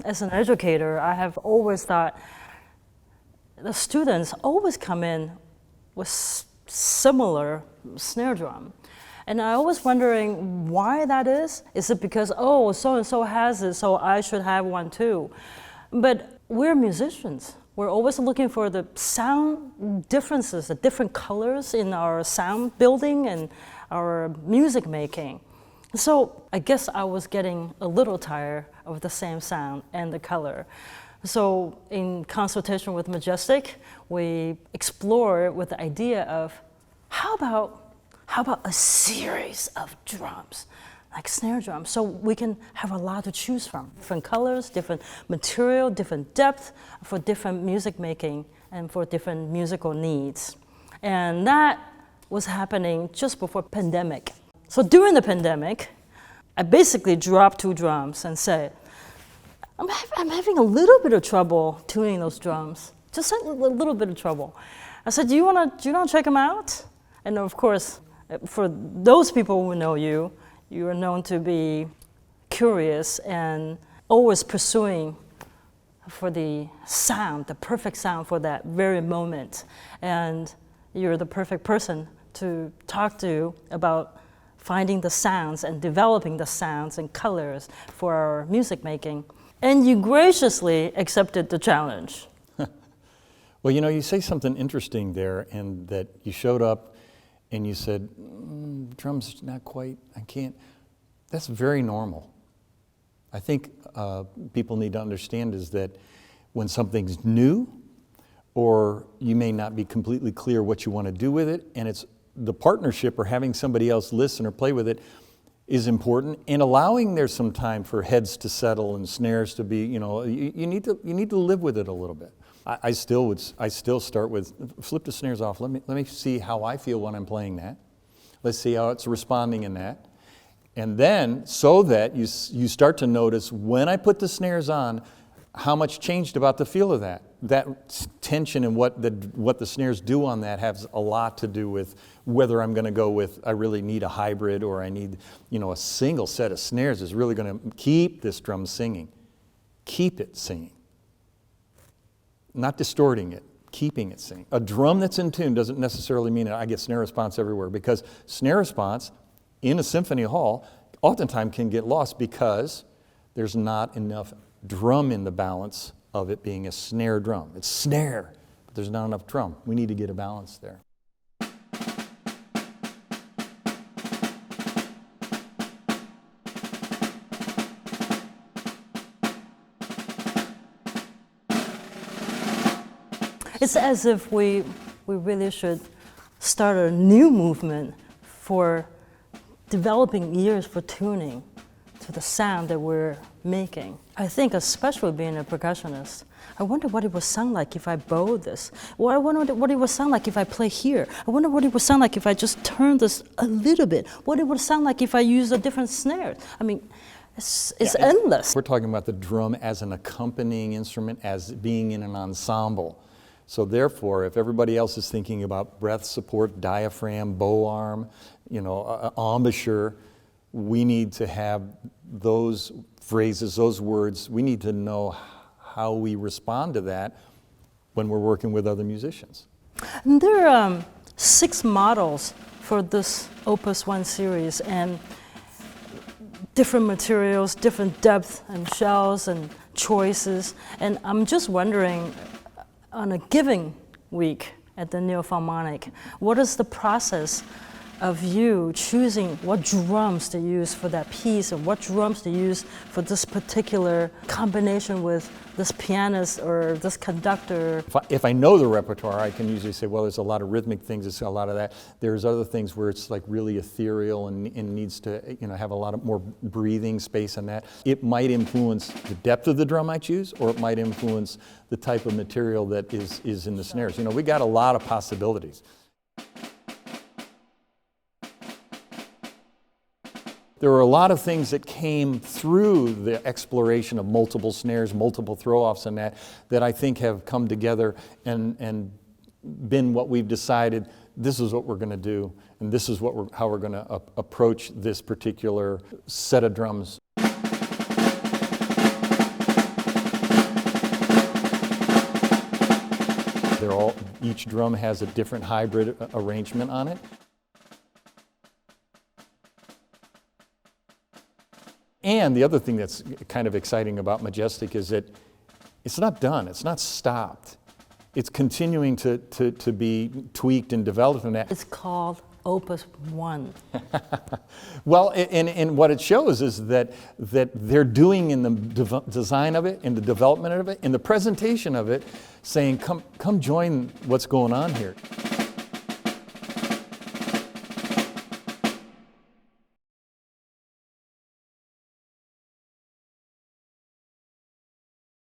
as an educator, I have always thought the students always come in with similar snare drum. And I was wondering why that is. Is it because, oh, so-and-so has it, so I should have one too? But we're musicians. We're always looking for the sound differences, the different colors in our sound building and our music making. So I guess I was getting a little tired of the same sound and the color. So in consultation with Majestic, we explored with the idea of how about a series of drums, like snare drums, so we can have a lot to choose from. Different colors, different material, different depth for different music making and for different musical needs. And that was happening just before pandemic. So during the pandemic, I basically dropped 2 drums and said, I'm having a little bit of trouble tuning those drums, just a little bit of trouble. I said, do you want to check them out? And of course, for those people who know you, you are known to be curious and always pursuing for the sound, the perfect sound for that very moment. And you're the perfect person to talk to about finding the sounds and developing the sounds and colors for our music making. And you graciously accepted the challenge. Well, you say something interesting there, and that you showed up and you said, drums not quite, I can't. That's very normal. I think people need to understand is that when something's new, or you may not be completely clear what you want to do with it, and it's the partnership or having somebody else listen or play with it is important, and allowing there some time for heads to settle and snares to be, you need to live with it a little bit. I still start with flip the snares off. Let me see how I feel when I'm playing that. Let's see how it's responding in that. And then, so that you start to notice when I put the snares on, how much changed about the feel of that. That tension and what the snares do on that has a lot to do with whether I'm going to go with, I really need a hybrid, or I need, a single set of snares is really going to keep this drum singing. Keep it singing. Not distorting it, keeping it singing. A drum that's in tune doesn't necessarily mean that I get snare response everywhere, because snare response in a symphony hall oftentimes can get lost because there's not enough drum in the balance of it being a snare drum. It's snare, but there's not enough drum. We need to get a balance there. It's as if we really should start a new movement for developing ears for tuning to the sound that we're making. I think, especially being a percussionist, I wonder what it would sound like if I bow this. Or I wonder what it would sound like if I play here. I wonder what it would sound like if I just turn this a little bit. What it would sound like if I use a different snare. I mean, it's endless. We're talking about the drum as an accompanying instrument, as being in an ensemble. So therefore, if everybody else is thinking about breath support, diaphragm, bow arm, embouchure, we need to have those phrases, those words. We need to know how we respond to that when we're working with other musicians. And there are 6 models for this Opus 1 series, and different materials, different depth and shells and choices. And I'm just wondering, on a given week at the Neo Philharmonic, what is the process of you choosing what drums to use for that piece, and what drums to use for this particular combination with this pianist or this conductor? If I know the repertoire, I can usually say, well, there's a lot of rhythmic things, there's a lot of that. There's other things where it's like really ethereal and needs to have a lot of more breathing space in that. It might influence the depth of the drum I choose, or it might influence the type of material that is in the snares. We got a lot of possibilities. There were a lot of things that came through the exploration of multiple snares, multiple throw-offs and that I think have come together and been what we've decided, this is what we're going to do, and this is how we're going to approach this particular set of drums. each drum has a different hybrid arrangement on it. And the other thing that's kind of exciting about Majestic is that it's not done, it's not stopped. It's continuing to be tweaked and developed in that. It's called Opus 1. Well, and what it shows is that they're doing in the design of it, in the development of it, in the presentation of it, saying, come join what's going on here.